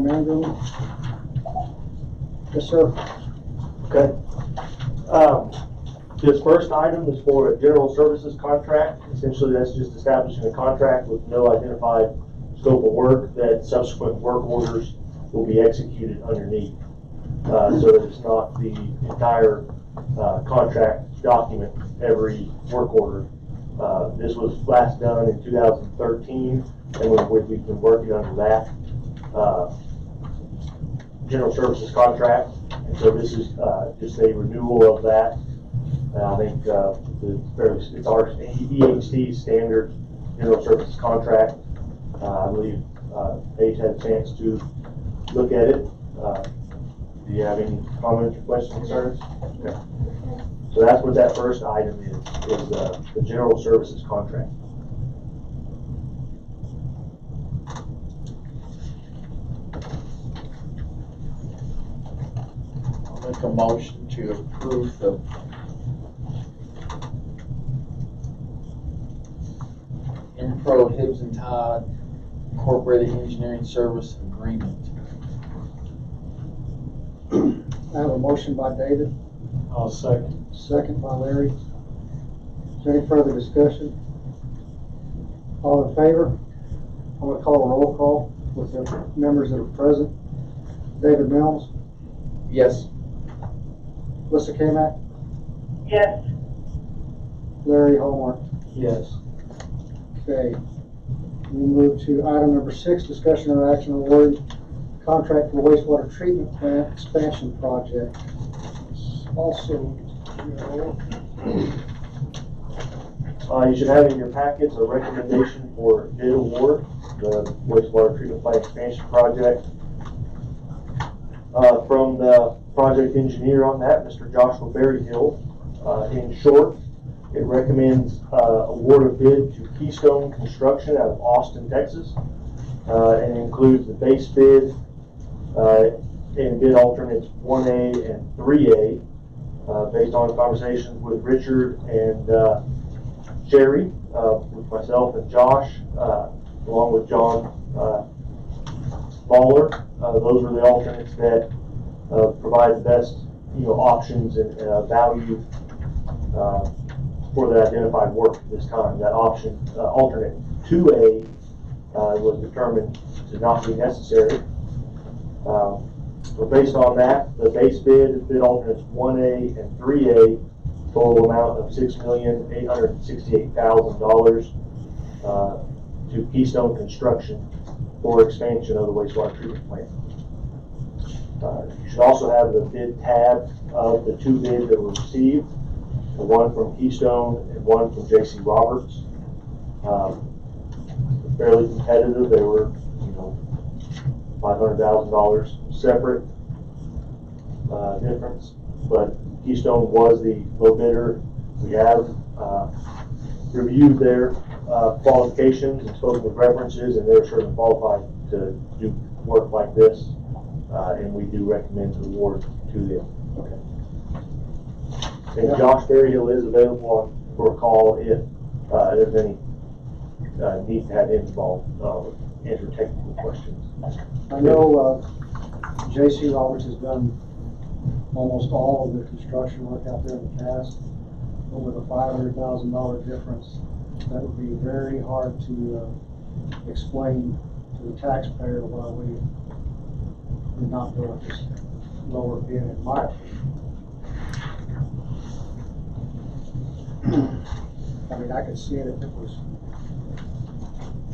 Mangum. Yes, sir. Okay. This first item is for a general services contract. Essentially, that's just establishing a contract with no identified scope of work that subsequent work orders will be executed underneath. So that it's not the entire contract document, every work order. This was last done in 2013, and we've been working under that general services contract. And so this is just a renewal of that. I think it's our EHT standard general services contract. I believe Paige had a chance to look at it. Do you have any comments or questions, concerns? Okay. So that's what that first item is the general services contract. I'll make a motion to approve the Impro Hibbs and Todd Incorporated Engineering Service Agreement. I have a motion by David, I'll second. second by Larry. Is there any further discussion? All in favor? I'm going to call a roll call with the members that are present. David Mills, Yes. Melissa Kamak, Yes. Larry Hallmark. Yes. Okay. We move to item number 6, discussion or action on awarding contract for wastewater treatment plant expansion project. Also, You should have in your packets a recommendation for bid award, the wastewater treatment plant expansion project. From the project engineer on that, Mr. Joshua Berryhill. In short, it recommends award of bid to Keystone Construction out of Austin, Texas, and includes the base bid and bid alternates 1A and 3A, based on conversations with Richard and Sherry, with myself and Josh, along with John Baller. Those are the alternates that provide the best, options and value for the identified work at this time. That option, alternate 2A, was determined to not be necessary. So based on that, the base bid alternates 1A and 3A, total amount of $6,868,000 to Keystone Construction for expansion of the wastewater treatment plant. You should also have the bid tab of the 2 bids that were received, the one from Keystone and one from J.C. Roberts. Fairly competitive. They were, $500,000 separate difference, but Keystone was the low bidder. We have reviewed their qualifications and spoken with references, and they're certainly qualified to do work like this, and we do recommend the award to them. okay. And Josh Berryhill is available for a call if there's any need to have him involved, answer technical questions. I know J.C. Roberts has done almost all of the construction work out there in the past, but with a $500,000 difference, that would be very hard to explain to the taxpayer why we did not go with this lower bid, in my opinion. I mean, I could see it if it was,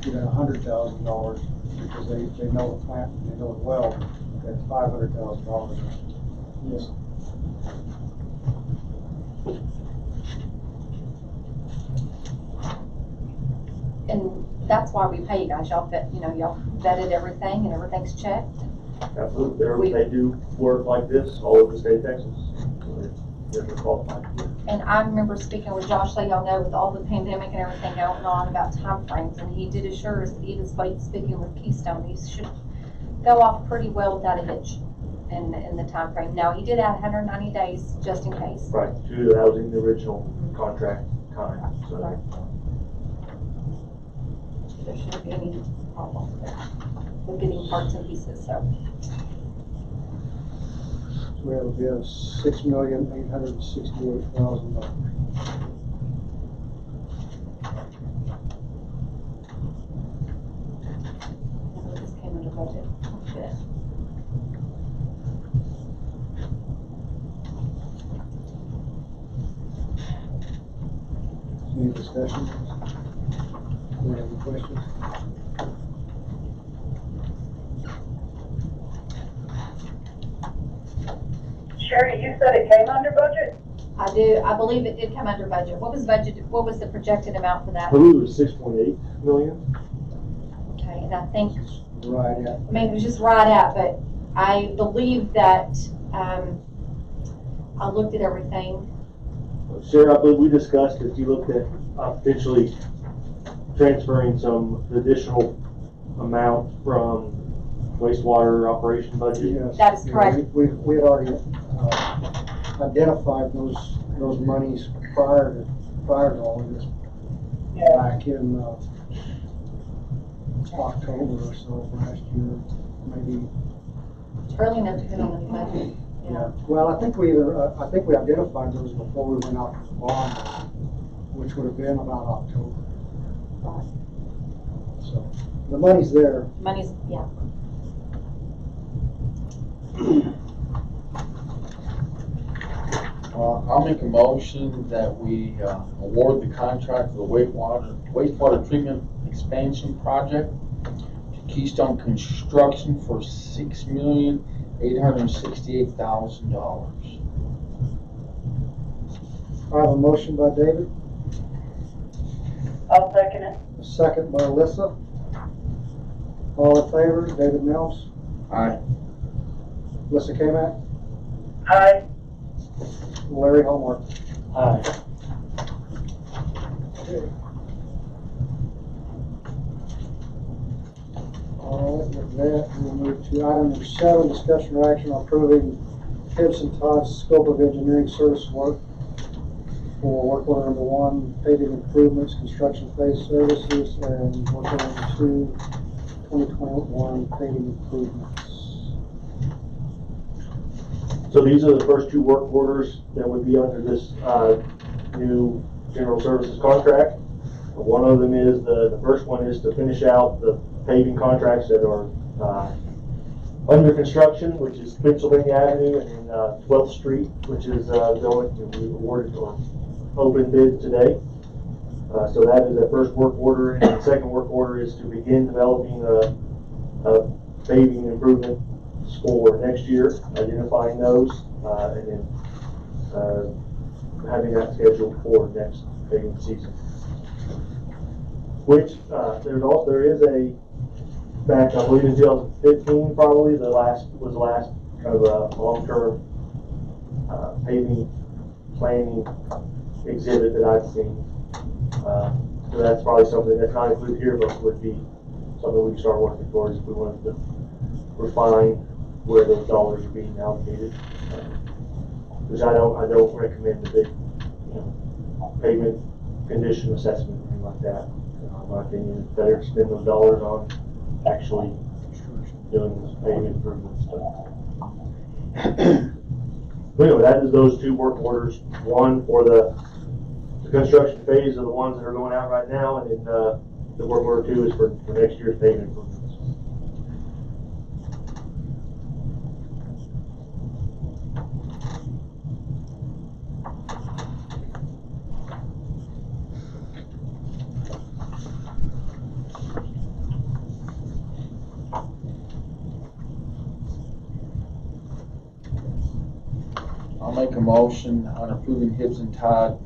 $100,000, because they know the plant and they know it well. That's $500,000. Yes. And that's why we pay you guys. Y'all vetted everything and everything's checked. Absolutely. They do work like this all over the state of Texas. So they're qualified. And I remember speaking with Josh, so y'all know, with all the pandemic and everything going on, about timeframes, and he did assure us that he was speaking with Keystone. He should go off pretty well without a hitch in the time frame. Now, he did add 190 days just in case. Right, that was in the original contract time. So. Right. There shouldn't be any problem with that. with getting parts and pieces, so. So we have a bid of $6,868,000. This came under budget. Good. Any discussion? Any other questions? Sherry, you said it came under budget? I believe it did come under budget. What was the projected amount for I that? believe it was 6.8 million. Okay, and I think, Right, yeah. I mean, it was just right at, but I believe that, I looked at everything. Sarah, I believe we discussed that you looked at potentially transferring some additional amount from wastewater operation budget. Yes. That is Yeah, correct. We had already identified those monies prior to all of this, Yeah. back in October or so of last year, maybe. Early enough to put on the budget, yeah. Well, I think we identified those before we went out to the bond, which would have been about October. Right. So, the money's there. Money's, yeah. I'll make a motion that we award the contract for the wastewater treatment expansion project to Keystone Construction for $6,868,000. I have a motion by David, I'll second it. a second by Alyssa. All in favor, David Mills, Aye. Alyssa K-Mac, Aye. Larry Hallmark. Aye. All right, with that, we'll move to item number 7, discussion or action on approving Gibson Todd's scope of engineering service work for work order number 1, paving improvements, construction phase services, and work order number 2, 2021 paving improvements. So these are the first two work orders that would be under this new general services contract. One of them is, the first one is to finish out the paving contracts that are under construction, which is Pennsylvania Avenue and 12th Street, which is going to be awarded or open bid today. So that is the first work order, and the second work order is to begin developing a paving improvement for next year, identifying those, and then having that scheduled for next paving season. Which there is a, back I believe in 2015 probably was the last kind of a long-term paving planning exhibit that I've seen. So that's probably something that's not included here, but would be something we can start working towards if we wanted to refine where those dollars are being allocated. Which I don't recommend the big, pavement condition assessment or anything like that. In my opinion, it's better to spend those dollars on actually doing this pavement improvement stuff. But anyway, that is those two work orders. One for the construction phase of the ones that are going out right now, and then the work order 2 is for next year's pavement improvements. I'll make a motion on approving Hibbs and Todd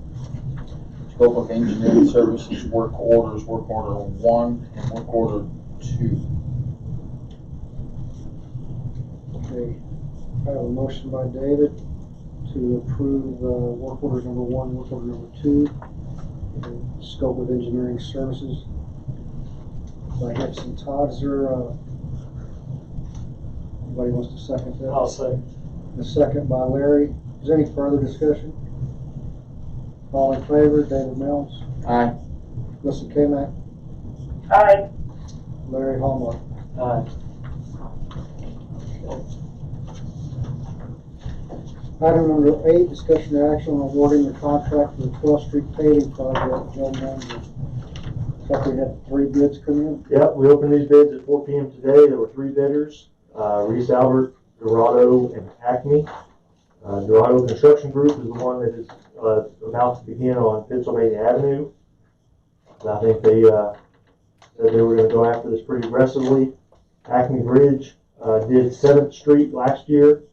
scope of engineering services work orders, work order 1 and work order 2. Okay, I have a motion by David to approve work order number 1, work order number 2, the scope of engineering services by Gibson Todd. Is there, anybody wants to second that? I'll second. A second by Larry. Is there any further discussion? All in favor, David Mills, Aye. Alyssa K-Mac, Aye. Larry Hallmark. Aye. Item number 8, discussion and action on awarding the contract for the 12th Street paving project. Joe Manning. Thought we had 3 bids come in. Yep, we opened these bids at 4 p.m. today. There were 3 bidders, Reese Albert, Dorado, and Acme. Dorado Construction Group is the one that is about to begin on Pennsylvania Avenue. And I think they said they were going to go after this pretty aggressively. Acme Bridge did 7th Street last year,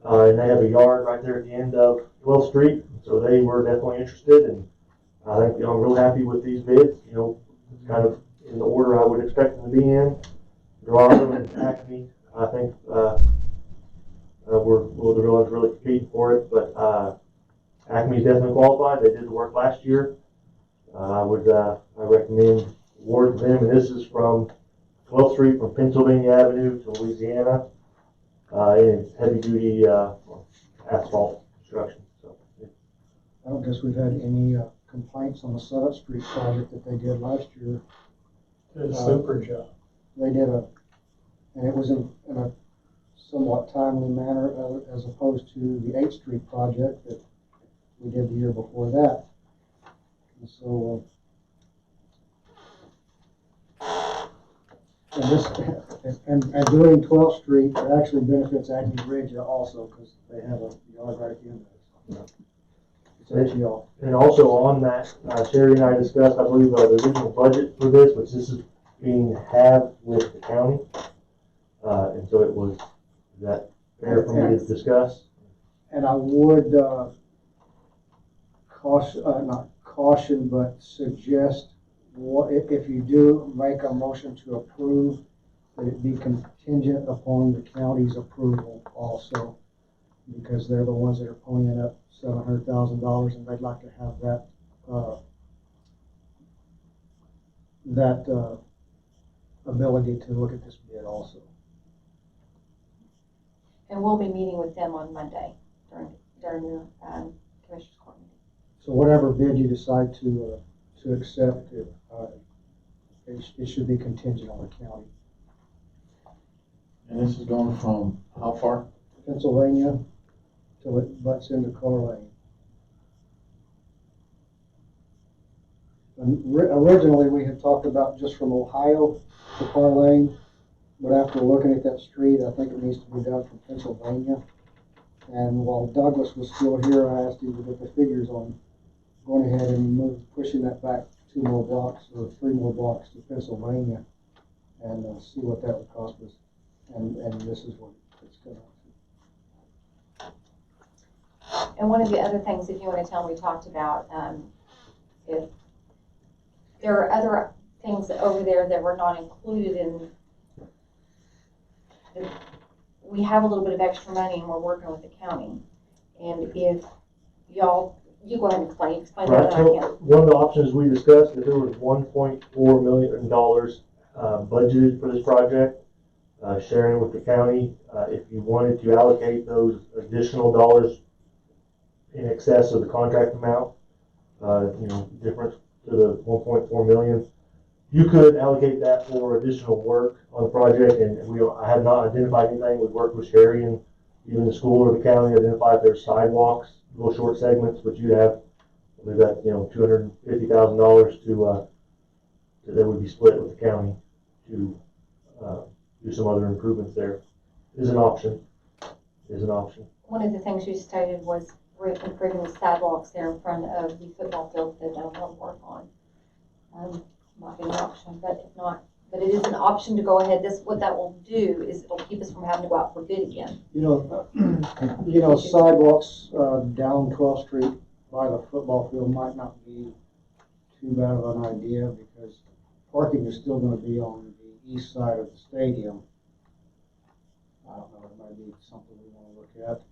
and they have a yard right there at the end of 12th Street, so they were definitely interested. And I think I'm real happy with these bids. You know, it's kind of in the order I would expect them to be in. Dorado and Acme, I think we're the ones really competing for it, but Acme is definitely qualified. They did the work last year. I recommend award to them, and this is from 12th Street from Pennsylvania Avenue to Louisiana, and it's heavy duty asphalt construction. So, I don't guess we've had any complaints on the 7th Street project that they did last year. Did a super job. They did and it was in a somewhat timely manner as opposed to the 8th Street project that we did the year before that. And so, and doing 12th Street actually benefits Acme Bridge also because they have a yard right at the end of it. It's HEL. and also on that, Sherry and I discussed, I believe, the original budget for this, which this is being halved with the county, and so it was, is that fair for me to discuss? And I would not caution, but suggest if you do make a motion to approve, that it be contingent upon the county's approval also, because they're the ones that are ponying up $700,000, and they'd like to have that ability to look at this bid also. And we'll be meeting with them on Monday during the Commissioners Court meeting. So whatever bid you decide to accept, it should be contingent on the county. And this is going from how far? Pennsylvania till it butts into Carr Lane. And originally, we had talked about just from Ohio to Carr Lane, but after looking at that street, I think it needs to be done from Pennsylvania. And while Douglas was still here, I asked him to get the figures on going ahead and pushing that back 2 more blocks or 3 more blocks to Pennsylvania, and see what that would cost us. And this is what it's going to. And one of the other things, if you want to tell me, we talked about, if there are other things over there that were not included in, we have a little bit of extra money and we're working with the county. And if y'all, you go ahead and explain Right, that. so one of the options we discussed, that there was $1.4 million budgeted for this project, sharing with the county. If you wanted to allocate those additional dollars in excess of the contract amount, different to the 1.4 million, you could allocate that for additional work on the project. And I have not identified anything. We've worked with Sherry and even the school or the county, identify if there's sidewalks, little short segments, but you'd have, we've got, $250,000 to that would be split with the county to do some other improvements there. Is an option. One of the things you stated was improving the sidewalks there in front of the football field that I want to work on. Might be an option, but if not, but it is an option to go ahead. What that will do is it'll keep us from having to go out for bid again. Sidewalks down 12th Street by the football field might not be too bad of an idea because parking is still going to be on the east side of the stadium. I don't know, it might be something we want to look at.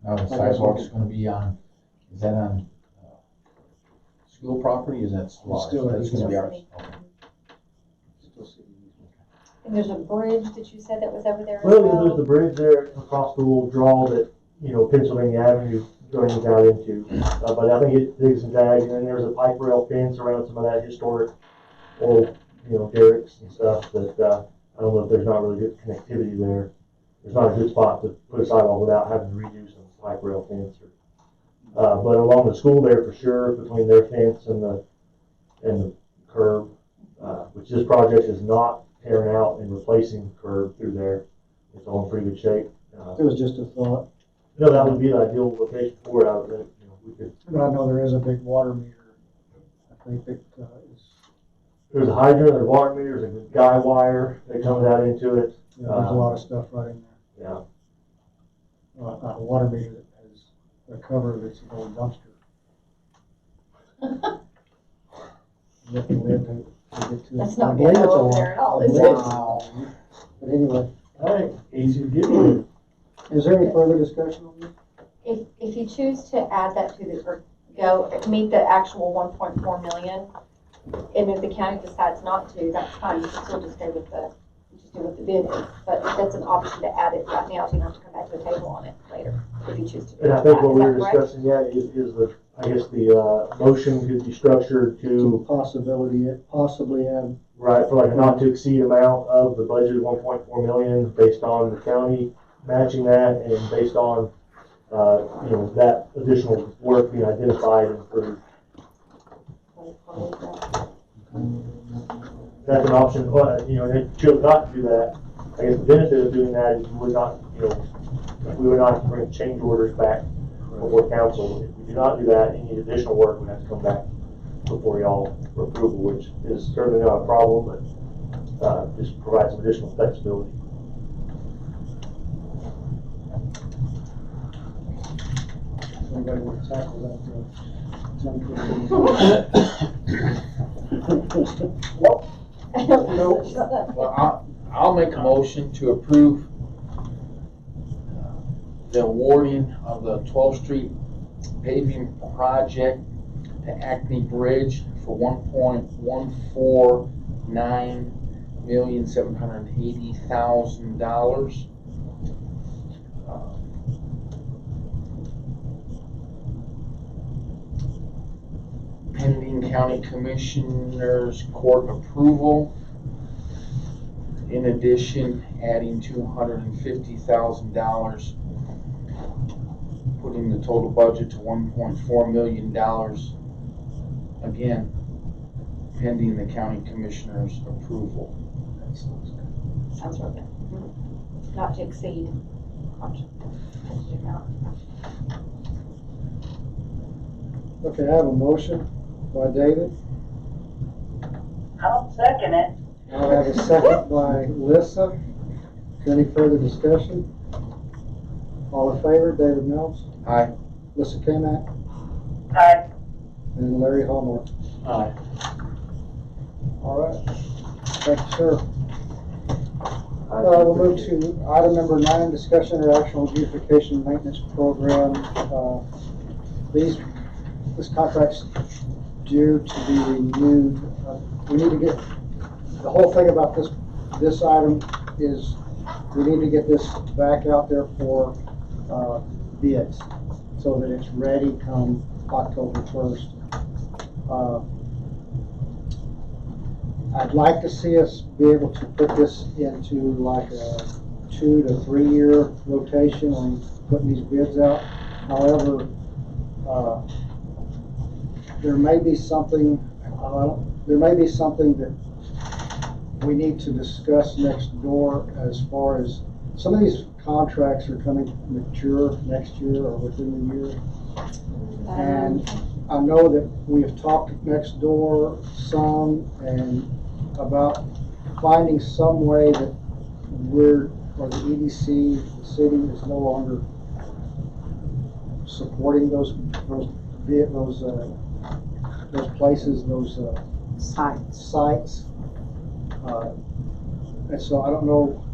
Now the sidewalk's gonna be on, is that on school property, is that ours? still That's gonna be ours. city. Okay. Still city. And there's a bridge that you said that was over there as Well, well. there's the bridge there across the little draw that, Pennsylvania Avenue drains out into. But I think it digs and tags, and then there's a pipe rail fence around some of that historic old, derricks and stuff that, I don't know if there's not really good connectivity there. There's not a good spot to put a sidewalk without having to redo some light rail fence or, but along the school there for sure, between their fence and the curb, which this project is not tearing out and replacing the curb through there. It's all in pretty good shape. It was just a thought, No, that would be the ideal location for it. I would think, you know, we could, but I know there is a big water meter. I think that is, there's a hydrant, there's water meter, there's a guy wire that comes out into it. there's a lot of stuff right in there. Yeah. A water meter that has a cover that's an old dumpster. You have to live to get to it. That's not I believe gonna it's a go over lot. there at all, is it? Wow. But anyway, Hey, easy to get with. is there any further discussion on this? If you choose to add that to the, or meet the actual 1.4 million, and if the county decides not to, that's fine, you can still just do what the bid is. But that's an option to add it right now, so you don't have to come back to the table on it later, if you choose to do And that. I think what Is we that were correct? discussing, yeah, is the, I guess the, motion could be structured to, Possibly add, right, for like a not to exceed amount of the budget of 1.4 million based on the county matching that and based on, you know, that additional work being identified and approved. That's an option, but, you know, if you chose not to do that, I guess the benefit of doing that is we would not, you know, we would not bring change orders back before council. If we do not do that, any additional work would have to come back before y'all for approval, which is certainly not a problem, but, just provides some additional flexibility. anybody want to tackle that? Well, I'll make a motion to approve the awarding of the 12th Street paving project to Acme Bridge for $1.149,780,000. Pending county commissioners court approval. In addition, adding $250,000, putting the total budget to $1.4 million. Again, pending the county commissioners approval. Sounds real good. Not to exceed contract amount. Okay, I have a motion by David. I'll second it. I'll have a second by Lissa. Is there any further discussion? All in favor, David Mills, Aye. Lissa K-Mac, Aye. and Larry Hallmore. Aye. All right. Thank you, sir. We'll move to item number 9, discussion or action on beautification maintenance program. This contract's due to be renewed. We need to get, the whole thing about this item is we need to get this back out there for bids so that it's ready come October 1st. I'd like to see us be able to put this into like a 2 to 3 year rotation on putting these bids out. However, there may be something that we need to discuss next door as far as some of these contracts are coming mature next year or within the year. And I know that we have talked next door some and about finding some way that or the EDC, the city is no longer supporting those places, those sites. And so I don't know,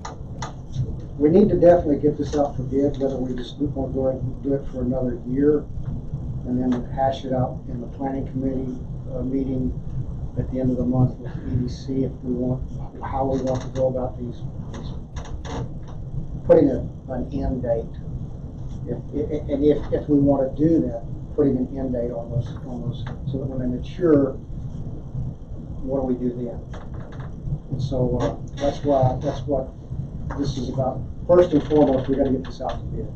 we need to definitely get this out for bid, whether we just want to go ahead and do it for another year and then hash it out in the planning committee meeting at the end of the month with the EDC if we want, how we want to go about these putting an end date. If we want to do that, putting an end date on those, so that when they mature, what do we do then? And so, that's what this is about. First and foremost, we gotta get this out to bid,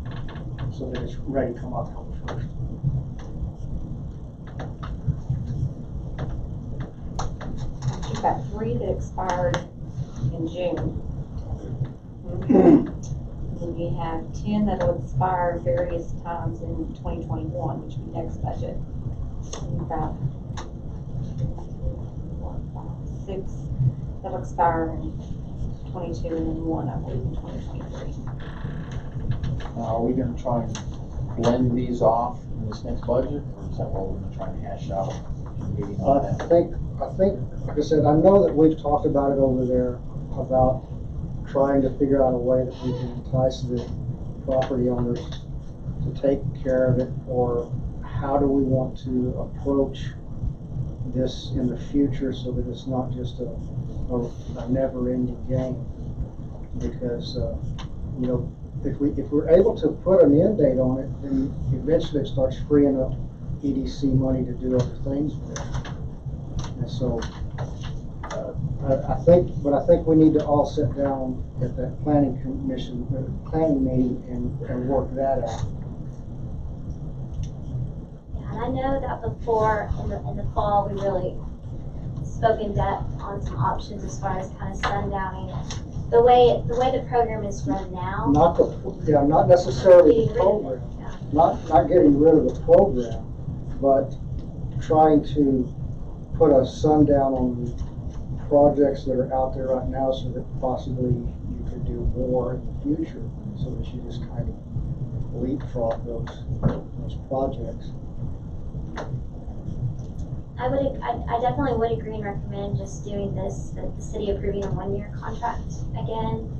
so that it's ready come October 1st. You've got 3 that expired in June. And then you have 10 that'll expire various times in 2021, which will be next budget. And you've got 6 that'll expire in 22, and then 1, I believe, in 2023. Now, are we gonna try and blend these off in this next budget, or is that what we're gonna try and hash out in the meeting on I that? think, like I said, I know that we've talked about it over there, about trying to figure out a way that we can entice the property owners to take care of it, or how do we want to approach this in the future so that it's not just a never-ending game. Because, you know, if we're able to put an end date on it, then eventually it starts freeing up EDC money to do other things with it. And so, I think we need to all sit down at that planning meeting and work that out. And I know that before, in the fall, we really spoke in depth on some options as far as kind of sundowning. The way the program is run now. Not necessarily the Getting rid of it, program, yeah. not getting rid of the program, but trying to put a sundown on projects that are out there right now, so that possibly you could do more in the future, so that you just kind of leapfrog those projects. I definitely would agree and recommend just doing this, the city approving a 1-year contract again,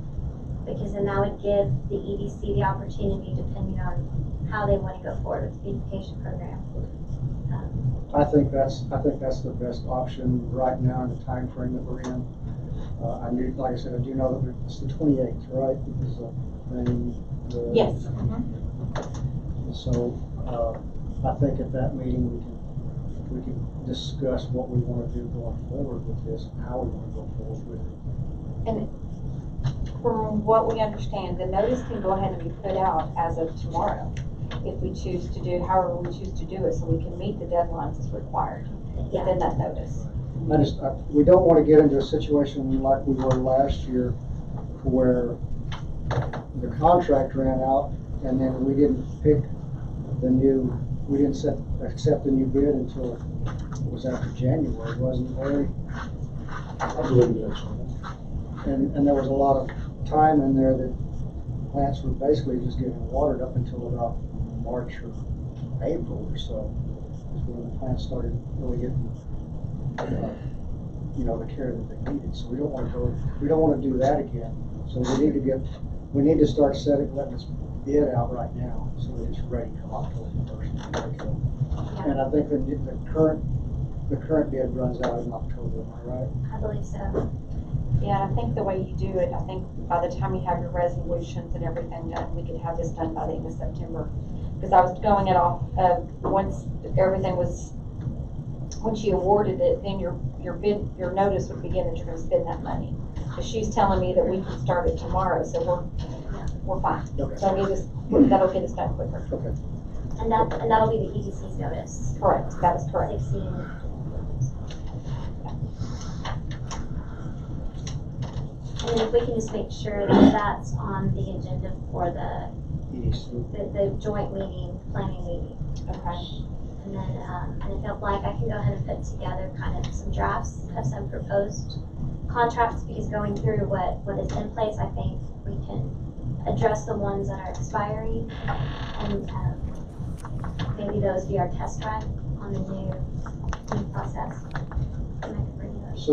because then that would give the EDC the opportunity, depending on how they want to go forward with the beautification program. I think that's the best option right now in the time frame that we're in. Like I said, I do know that it's the 28th, right? Is the thing. Yes. So, I think at that meeting, we can discuss what we want to do going forward with this, and how we want to go forward with it. And from what we understand, the notice can go ahead and be put out as of tomorrow, if we choose to do, however we choose to do it, so we can meet the deadlines as required within that notice. We don't want to get into a situation like we were last year, where the contract ran out, and then we didn't accept the new bid until it was after January, wasn't it, Larry? I believe that's right. And there was a lot of time in there that plants were basically just getting watered up until about March or April or so, is when the plants started really getting, the care that they needed. So we don't want to do that again. So we need to start letting this bid out right now, so that it's ready come October 1st. And I think the current bid runs out in October, am I right? I believe so. Yeah, and I think the way you do it, I think by the time you have your resolutions and everything done, we could have this done by the end of September. Because I was going it off of once you awarded it, then your notice would begin that you're going to spend that money. But she's telling me that we can start it tomorrow, so we're fine. Okay. So that'll get us done quicker. Okay. And that'll be the EDC's notice. Correct, that is correct. 16. And then if we can just make sure that that's on the agenda for the joint meeting, planning meeting. Okay. And then, and if you'd like, I can go ahead and put together kind of some drafts of some proposed contracts, because going through what is in place, I think we can address the ones that are expiring, and maybe those be our test run on the new process. And I can bring those.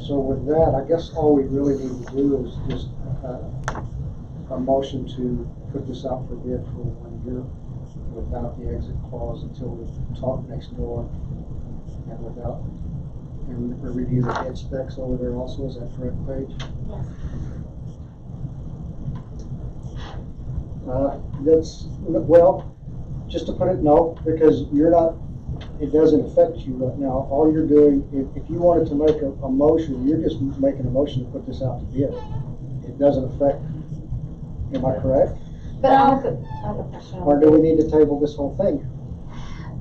So with that, I guess all we really need to do is just a motion to put this out for bid for 1 year without the exit clause until we talk next door, and review the bid specs over there also. Is that correct, Paige? Yes. Just to put it, no, because you're not it doesn't affect you right now. All you're doing, if you wanted to make a motion, you're just making a motion to put this out to bid. It doesn't affect, am I correct? But I have a question. Or do we need to table this whole thing?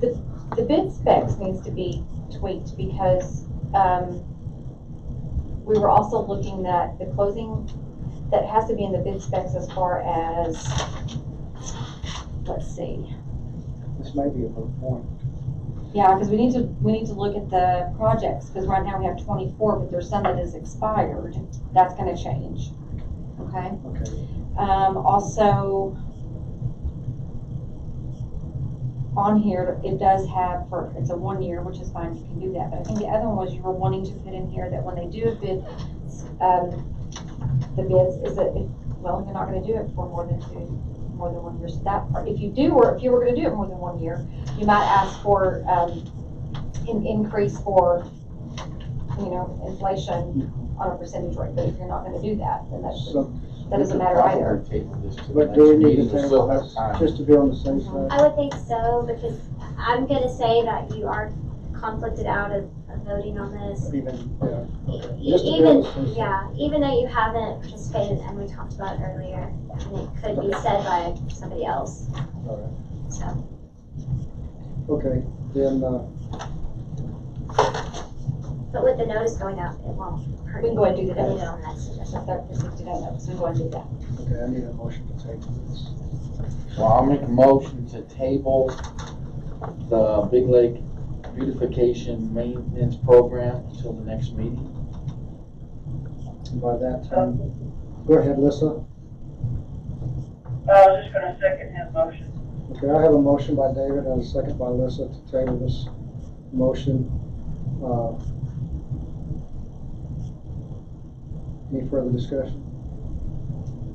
The bid specs needs to be tweaked because, we were also looking at the closing, that has to be in the bid specs as far as, let's see. This may be a moot point. Yeah, because we need to look at the projects, because right now we have 24, but there's some that is expired. That's gonna change, okay? Okay. Also, on here, it does have it's a 1 year, which is fine, you can do that, but I think the other one was you were wanting to put in here that when they do a bid, the bids, is that, well, you're not gonna do it for more than 1 year, so that part, if you were gonna do it more than 1 year, you might ask for, an increase for, inflation on a percentage rate, but if you're not gonna do that, then that doesn't matter either. But do we need to table this just to be on the safe side? I would think so, because I'm gonna say that you are conflicted out of voting on this. Even, yeah. Just to be on the safe side. Yeah, even though you haven't participated, and we talked about it earlier, and it could be said by somebody else, All right. so. Okay, then, But with the notice going out, it won't hurt. We can go ahead and do the Put it notice. on that Just suggestion. start the 60 day notice, we go and do that. okay, I need a motion to table this. Well, I'll make a motion to table the Big Lake beautification maintenance program until the next meeting. And by that time, go ahead, Lissa. I was just gonna second his motion. Okay, I have a motion by David and a second by Lissa to table this motion. Any further discussion?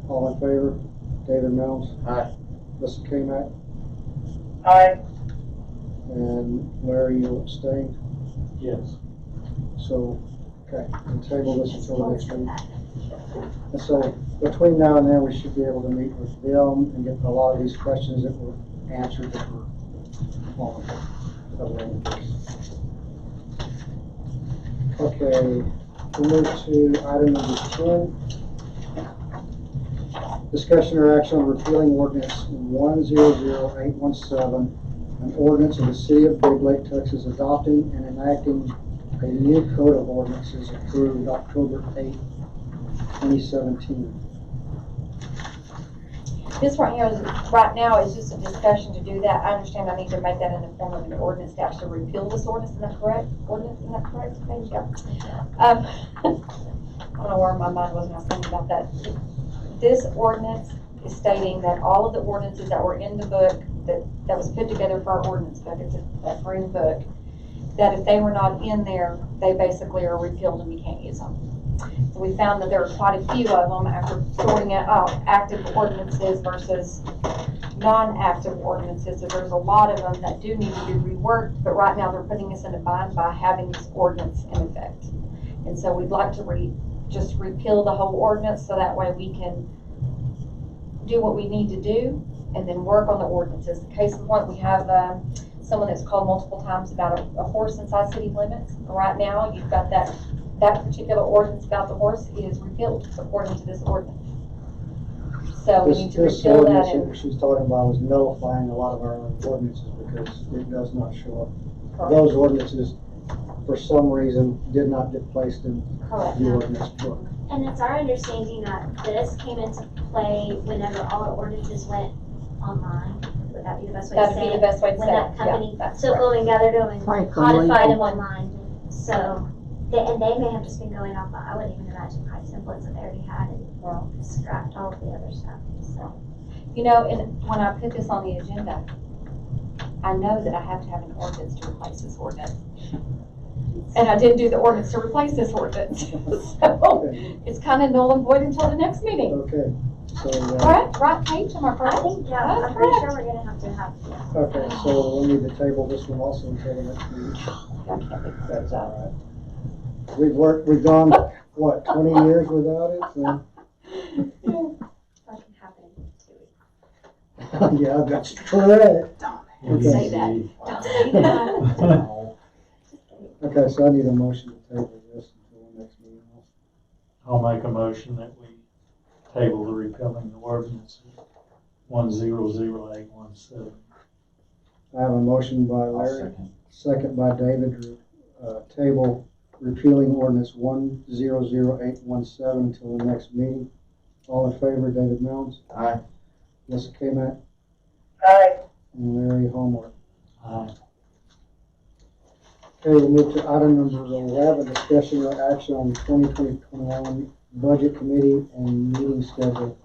All in favor? David Mills, Aye. Lissa K-Mac, Aye. and Larry, you abstained. Yes. So, okay, we'll table this until the next meeting. And so, between now and then, we should be able to meet with them and get a lot of these questions that were answered that were on the language. Okay, we'll move to item number 10. Discussion or action on repealing ordinance 100817, an ordinance of the city of Big Lake, Texas, adopting and enacting a new code of ordinances approved October 8, 2017. This right here, right now, is just a discussion to do that. I understand I need to make that in the form of an ordinance to actually repeal this ordinance, is that correct? Ordinance, is that correct? Okay, yeah. I don't know where my mind was when I was thinking about that. This ordinance is stating that all of the ordinances that were in the book, that was put together for our ordinance book, it's that green book, that if they were not in there, they basically are repealed and we can't use them. So we found that there are quite a few of them after sorting out active ordinances versus non-active ordinances. So there's a lot of them that do need to be reworked, but right now they're putting us in a bind by having this ordinance in effect. And so we'd like to just repeal the whole ordinance so that way we can do what we need to do and then work on the ordinances. The case in point, we have someone that's called multiple times about a horse inside city limits. Right now, you've got that particular ordinance about the horse is repealed according to this ordinance. So we need to This repeal that. ordinance that she's talking about was nullifying a lot of our ordinances because it does not show up. Those ordinances, for some reason, did not get placed in Correct. the ordinance book. And it's our understanding that this came into play whenever all the ordinances went online. Would that be the best way to That'd say be it? the best way to When say that it. company Yeah, that's took correct. them and gathered them and Franklin codified Legal. them online. So, and they may have just been going off, I wouldn't even imagine probably templates that they already had and scrapped all of the other stuff, so. You know, and when I put this on the agenda, I know that I have to have an ordinance to replace this ordinance. And I didn't do the ordinance to replace this ordinance. So it's kind of null and void until the next meeting. Okay, so, Correct? Right, Paige, am I I correct? think, yeah, That's I'm pretty sure correct. we're gonna have to have, yeah. okay, so we'll need to table this one also until the next meeting. I can't think of That's that. all right. We've gone, what, 20 years without it? So, That can happen in 2 weeks. yeah, that's correct. Don't say that. Don't say Okay, so I need a motion to table this until the next meeting. I'll make a motion that we table the repealing the ordinance 100817. I have a motion by I'll Larry, second. second by David, to table repealing ordinance 100817 until the next meeting. All in favor, David Mills, Aye. Melissa K-Mac, Aye. and Larry Hallmark. Aye. Okay, we'll move to item number 11, discussion or action on the 2020-21 Budget Committee and meeting schedule.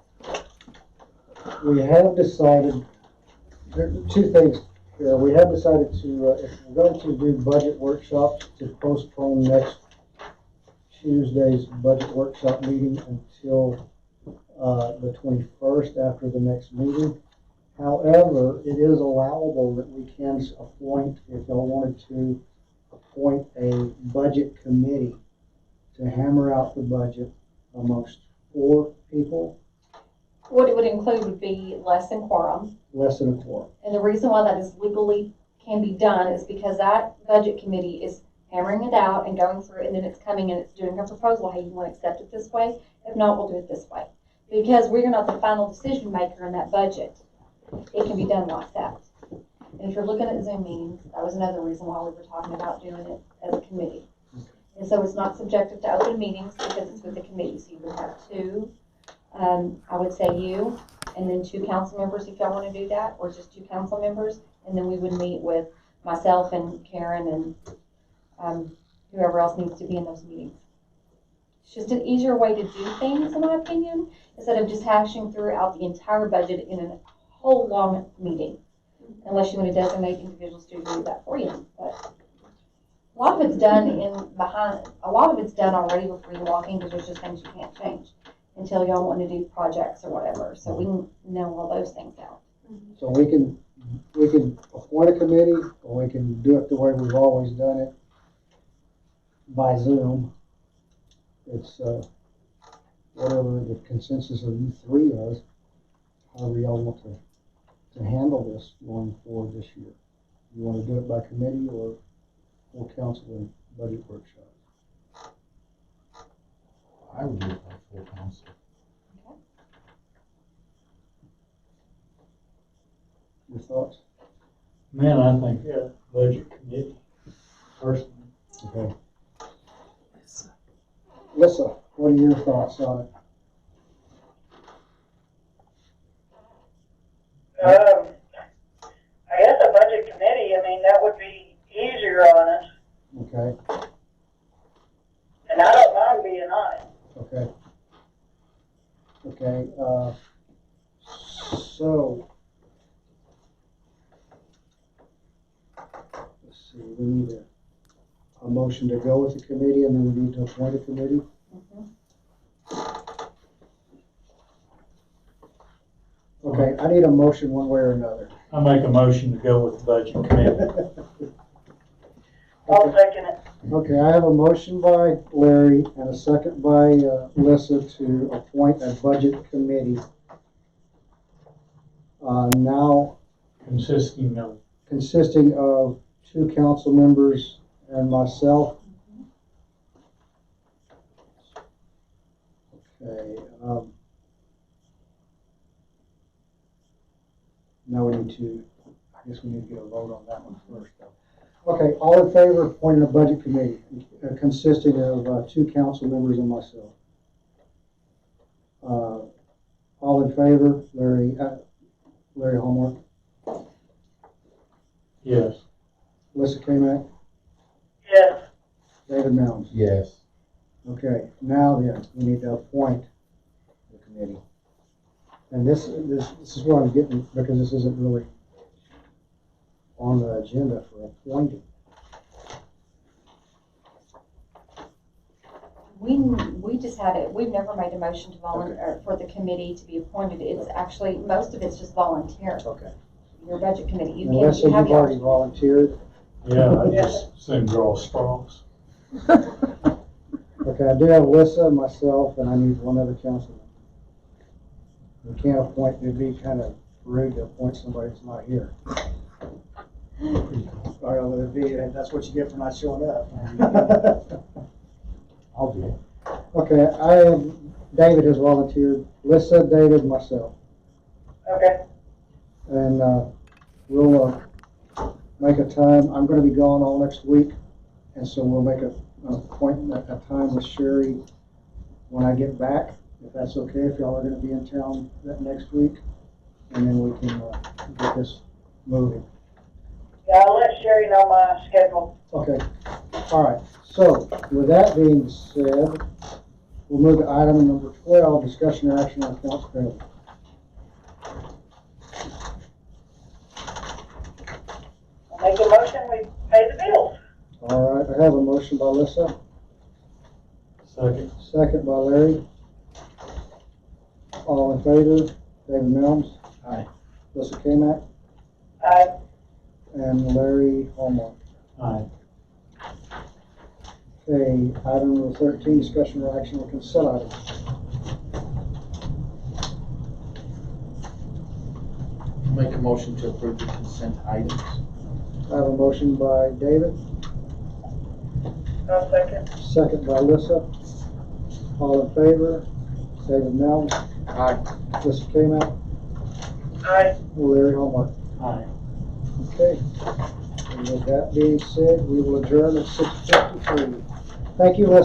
We have decided, there are two things here. We have decided to, if we're going to do budget workshops, to postpone next Tuesday's budget workshop meeting until the 21st after the next meeting. However, it is allowable that we can appoint, if y'all wanted to, appoint a budget committee to hammer out the budget amongst 4 people, What it would include would be less than quorum. less than a quorum. And the reason why that is legally can be done is because that budget committee is hammering it out and going through it, and then it's coming and it's doing a proposal, hey, you want to accept it this way? If not, we'll do it this way. Because we're not the final decision maker in that budget. It can be done like that. And if you're looking at Zoom meetings, that was another reason why we were talking about doing it as a committee. And so it's not subjected to open meetings because it's with the committee. So you would have 2, I would say you, and then 2 council members if y'all want to do that, or just 2 council members. And then we would meet with myself and Karen and whoever else needs to be in those meetings. It's just an easier way to do things, in my opinion, instead of just hashing throughout the entire budget in a whole long meeting. Unless you want to designate individuals to do that for you. But a lot of it's done a lot of it's done already before you walk in because there's just things you can't change until y'all want to do projects or whatever. So we can know all those things out. So we can appoint a committee, or we can do it the way we've always done it, by Zoom. It's whatever the consensus of you 3 is, however y'all want to handle this going forward this year. You want to do it by committee or full council and budget workshop? I would do it by full council. Your thoughts? Man, I think, budget committee, personally. Okay. Lisa, what are your thoughts on it? I guess a budget committee, I mean, that would be easier on us, Okay, and I don't mind being on it. okay. Okay, so, let's see, we need a motion to go with the committee, and then we need to appoint a committee. Okay, I need a motion one way or another. I make a motion to go with the budget committee. I'll second it. Okay, I have a motion by Larry and a second by Lissa to appoint a budget committee. Now Consisting of 2 council members and myself. Okay, now we need to, I guess we need to get a vote on that one first, though. Okay, all in favor of appointing a budget committee consisting of 2 council members and myself? All in favor, Larry Hallmark, yes. Melissa K-Mac, Yes. David Mounds. Yes. Okay, now then, we need to appoint the committee. And this is what I'm getting, because this isn't really on the agenda for appointing. We just had it, we've never made a motion to volunteer, for the committee to be appointed. It's actually, most of it's just volunteer. Okay. Your budget committee, you Melissa, can, you have you've already your. volunteered. Yeah, I just soon draw straws. Okay, I do have Alyssa, myself, and I need one other councilman. We can't appoint, it'd be kind of rude to appoint somebody that's not here. Well, that's what you get for not showing up. I'll be it. Okay, David has volunteered, Lissa, David, myself, Okay, and, we'll, make a time, I'm gonna be gone all next week, and so we'll make an appointment, a time with Sherry when I get back, if that's okay, if y'all are gonna be in town that next week, and then we can, get this moving. yeah, I'll let Sherry know my schedule. Okay, all right, so with that being said, we'll move to item number 12, discussion and action on accounts payable. I'll make a motion, we pay the bills. All right, I have a motion by Lissa, Second. second by Larry. All in favor, David Mills. Aye. Lissa K-Mac, Aye. and Larry Hallmark. Aye. Okay, item number 13, discussion or action on consent items. Make a motion to approve the consent items. I have a motion by David, I'll second. second by Lissa. All in favor, David Mills, Aye. Lissa K-Mac, Aye. and Larry Hallmark. Aye. Okay, and with that being said, we will adjourn at 6:53. Thank you, Lissa.